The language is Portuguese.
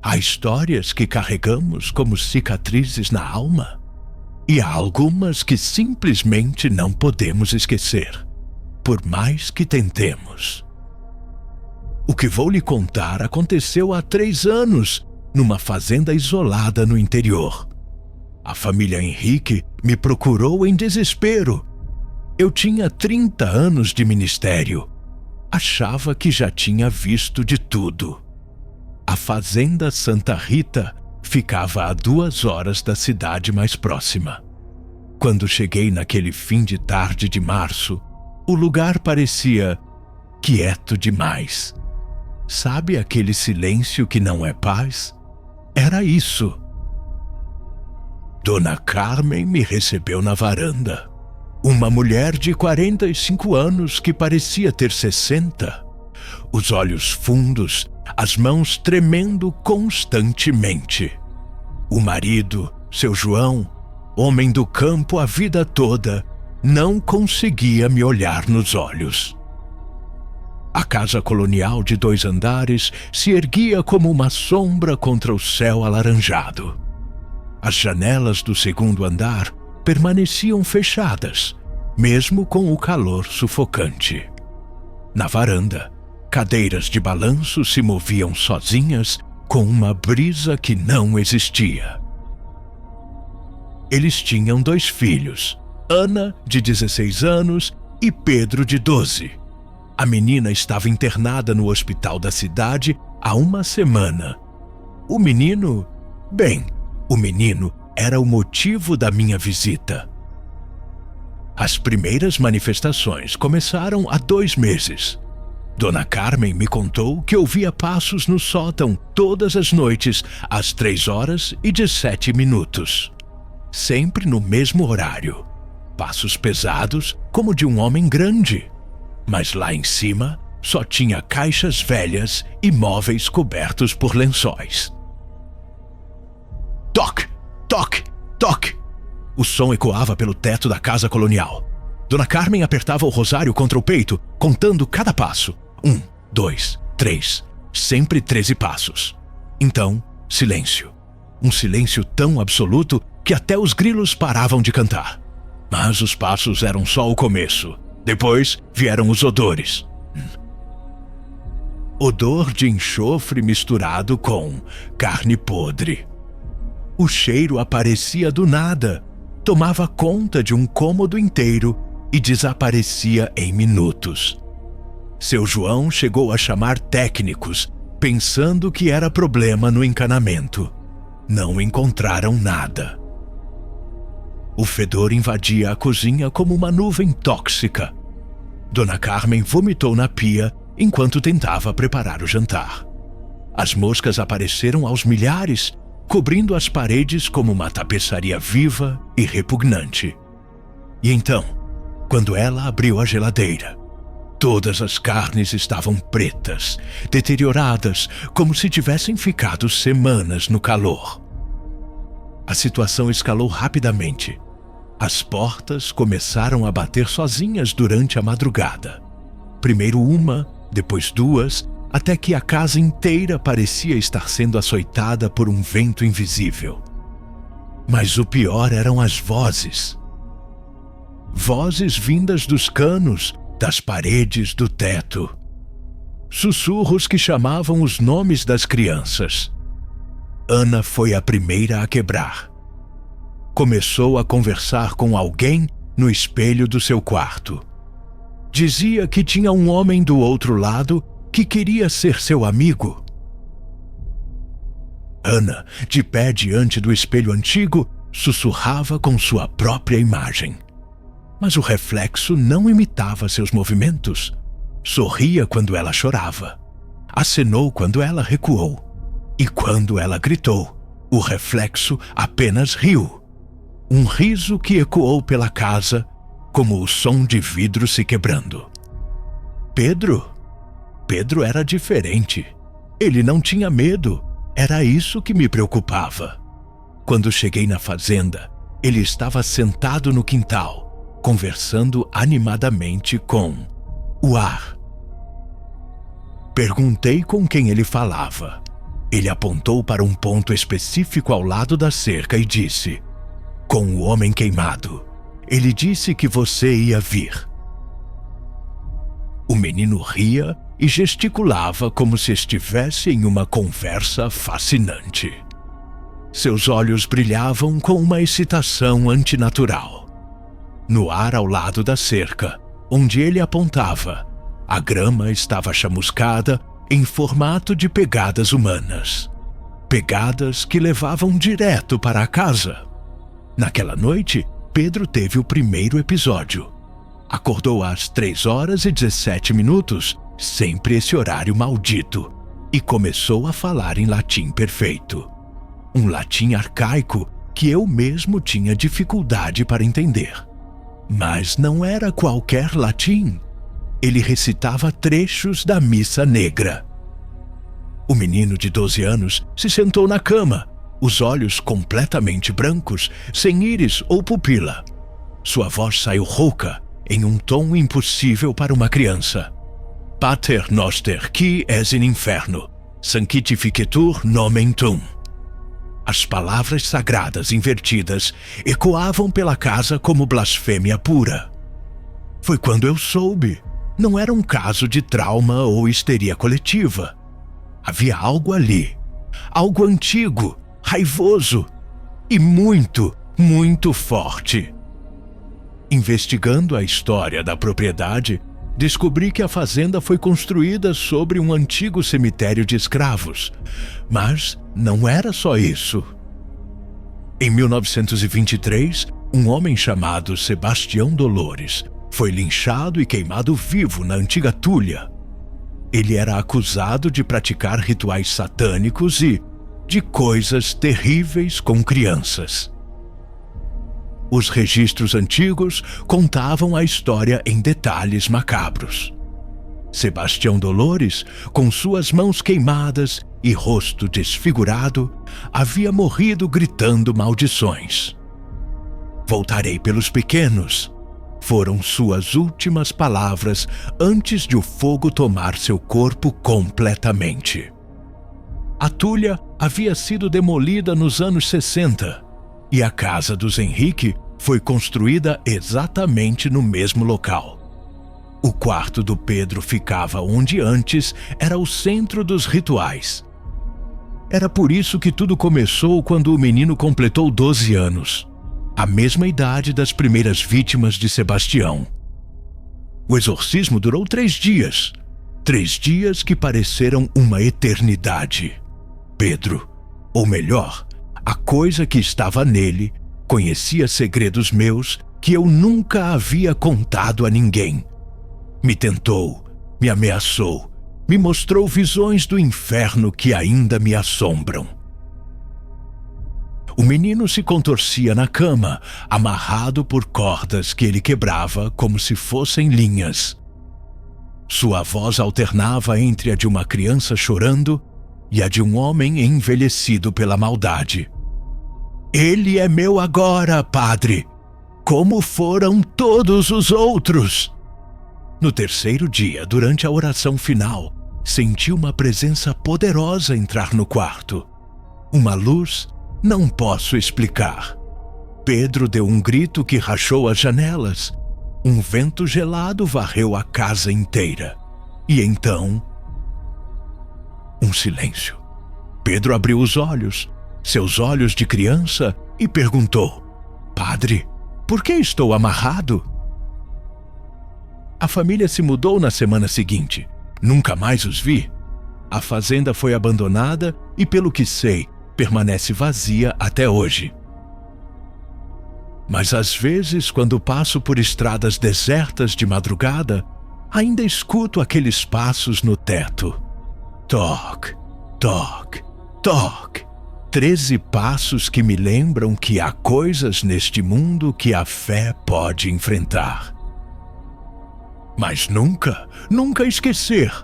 Há histórias que carregamos como cicatrizes na alma, e há algumas que simplesmente não podemos esquecer, por mais que tentemos. O que vou lhe contar aconteceu há 3 anos, numa fazenda isolada no interior. A família Henrique me procurou em desespero. Eu tinha 30 anos de ministério. Achava que já tinha visto de tudo. A fazenda Santa Rita ficava a 2 horas da cidade mais próxima. Quando cheguei naquele fim de tarde de março, o lugar parecia quieto demais. Sabe aquele silêncio que não é paz? Era isso. Dona Carmen me recebeu na varanda. Uma mulher de 45 anos que parecia ter 60. Os olhos fundos, as mãos tremendo constantemente. O marido, seu João, homem do campo a vida toda, não conseguia me olhar nos olhos. A casa colonial de 2 andares se erguia como uma sombra contra o céu alaranjado. As janelas do 2º andar permaneciam fechadas, mesmo com o calor sufocante. Na varanda, cadeiras de balanço se moviam sozinhas com uma brisa que não existia. Eles tinham 2 filhos, Ana, de 16 anos, e Pedro, de 12. A menina estava internada no hospital da cidade há 1 semana. O menino era o motivo da minha visita. As primeiras manifestações começaram há 2 meses. Dona Carmen me contou que ouvia passos no sótão todas as noites às 3h17. Sempre no mesmo horário. Passos pesados como de um homem grande. Mas lá em cima só tinha caixas velhas e móveis cobertos por lençóis. Toque! Toque! Toque! O som ecoava pelo teto da casa colonial. Dona Carmen apertava o rosário contra o peito, contando cada passo. 1, 2, 3. Sempre 13 passos. Então, silêncio. Um silêncio tão absoluto que até os grilos paravam de cantar. Mas os passos eram só o começo. Depois vieram os odores. Odor de enxofre misturado com carne podre. O cheiro aparecia do nada, tomava conta de um cômodo inteiro e desaparecia em minutos. Seu João chegou a chamar técnicos, pensando que era problema no encanamento. Não encontraram nada. O fedor invadia a cozinha como uma nuvem tóxica. Dona Carmen vomitou na pia enquanto tentava preparar o jantar. As moscas apareceram aos milhares, cobrindo as paredes como uma tapeçaria viva e repugnante. E então, quando ela abriu a geladeira, todas as carnes estavam pretas, deterioradas, como se tivessem ficado semanas no calor. A situação escalou rapidamente. As portas começaram a bater sozinhas durante a madrugada. Primeiro uma, depois 2, até que a casa inteira parecia estar sendo açoitada por um vento invisível. Mas o pior eram as vozes. Vozes vindas dos canos, das paredes, do teto. Sussurros que chamavam os nomes das crianças. Ana foi a primeira a quebrar. Começou a conversar com alguém no espelho do seu quarto. Dizia que tinha um homem do outro lado que queria ser seu amigo. Ana, de pé diante do espelho antigo, sussurrava com sua própria imagem. Mas o reflexo não imitava seus movimentos. Sorria quando ela chorava. Acenou quando ela recuou. E quando ela gritou, o reflexo apenas riu. Um riso que ecoou pela casa, como o som de vidro se quebrando. Pedro era diferente. Ele não tinha medo. Era isso que me preocupava. Quando cheguei na fazenda, ele estava sentado no quintal, conversando animadamente com o ar. Perguntei com quem ele falava. Ele apontou para um ponto específico ao lado da cerca e disse: "Com o homem queimado. Ele disse que você ia vir." O menino ria e gesticulava como se estivesse em uma conversa fascinante. Seus olhos brilhavam com uma excitação antinatural. No ar ao lado da cerca, onde ele apontava, a grama estava chamuscada em formato de pegadas humanas. Pegadas que levavam direto para a casa. Naquela noite, Pedro teve o primeiro episódio. Acordou às 3h17, sempre esse horário maldito, e começou a falar em latim perfeito. Um latim arcaico que eu mesmo tinha dificuldade para entender. Mas não era qualquer latim. Ele recitava trechos da Missa Negra. O menino de 12 anos se sentou na cama, os olhos completamente brancos, sem íris ou pupila. Sua voz saiu rouca, em um tom impossível para uma criança. Pater noster qui es in inferno, sanctificetur nomen tuum. As palavras sagradas invertidas ecoavam pela casa como blasfêmia pura. Foi quando eu soube. Não era um caso de trauma ou histeria coletiva. Havia algo ali. Algo antigo, raivoso e muito, muito forte. Investigando a história da propriedade, descobri que a fazenda foi construída sobre um antigo cemitério de escravos. Mas não era só isso. Em 1923, um homem chamado Sebastião Dolores foi linchado e queimado vivo na antiga Túlia. Ele era acusado de praticar rituais satânicos e de coisas terríveis com crianças. Os registros antigos contavam a história em detalhes macabros. Sebastião Dolores, com suas mãos queimadas e rosto desfigurado, havia morrido gritando maldições. "Voltarei pelos pequenos", foram suas últimas palavras antes de o fogo tomar seu corpo completamente. A Túlia havia sido demolida nos anos 60 e a casa dos Henrique foi construída exatamente no mesmo local. O quarto do Pedro ficava onde antes era o centro dos rituais. Era por isso que tudo começou quando o menino completou 12 anos. A mesma idade das primeiras vítimas de Sebastião. O exorcismo durou 3 dias. 3 dias que pareceram uma eternidade. Pedro, ou melhor, a coisa que estava nele, conhecia segredos meus que eu nunca havia contado a ninguém. Me tentou, me ameaçou, me mostrou visões do inferno que ainda me assombram. O menino se contorcia na cama, amarrado por cordas que ele quebrava como se fossem linhas. Sua voz alternava entre a de uma criança chorando e a de um homem envelhecido pela maldade. "Ele é meu agora, padre, como foram todos os outros." No terceiro dia, durante a oração final, senti uma presença poderosa entrar no quarto. Uma luz. Não posso explicar. Pedro deu um grito que rachou as janelas. Um vento gelado varreu a casa inteira. E então... um silêncio. Pedro abriu os olhos, seus olhos de criança, e perguntou: "Padre, por que estou amarrado?" A família se mudou na semana seguinte. Nunca mais os vi. A fazenda foi abandonada e, pelo que sei, permanece vazia até hoje. Mas às vezes, quando passo por estradas desertas de madrugada, ainda escuto aqueles passos no teto. Toc, toc, toc. 13 passos que me lembram que há coisas neste mundo que a fé pode enfrentar. Mas nunca, nunca esquecer.